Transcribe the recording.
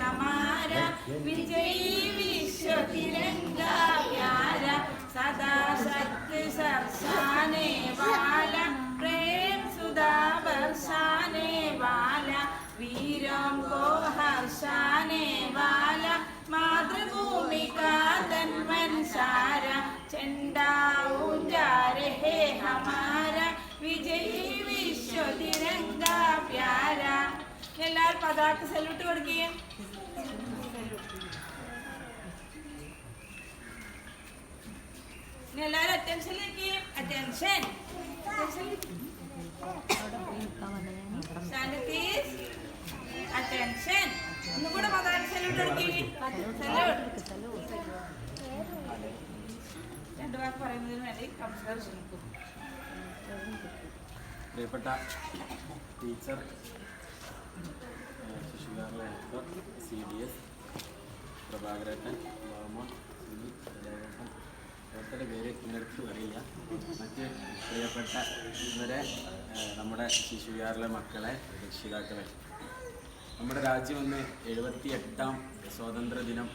हमारा विजयी विश्व तिरंगा प्यारा सदा सत्य सरसाने वाला प्रेम सुधा बरसाने वाला वीरों को हर्षाने वाला मातृभूमि का तन मन सारा झंडा ऊंचा रहे हमारा विजयी विश्व तिरंगा प्यारा എല്ലാവരും പതാക സല്യൂട്ട് കൊടുക്കുകയും എല്ലാവരും അറ്റൻഷനിലേക്ക് അറ്റൻഷൻ അറ്റൻഷൻ ഒന്നുകൂടെ പതാക സല്യൂട്ട് കൊടുക്കുകയും സല്യൂട്ട് രണ്ടു വാക്ക് പറയുന്നതിന് വേണ്ടി നമസ്കാരം ക്ഷണിക്കും. പ്രിയപ്പെട്ട ടീച്ചർ, ശിശുകാരിലെ ഹെൽപ്പർ, CDS പ്രഭാകരേട്ടൻ, വാമോൻ, സുനി, ദേവേട്ടൻ, ഓരോരുത്തരുടെ പേര് ഇന്നടുത്ത് അറിയില്ല. മറ്റ് പ്രിയപ്പെട്ട ഇവരെ നമ്മുടെ ശിശുകാരിലെ മക്കളെ, രക്ഷിതാക്കളെ, നമ്മുടെ രാജ്യം ഇന്ന് 78ാം സ്വാതന്ത്ര്യ ദിനം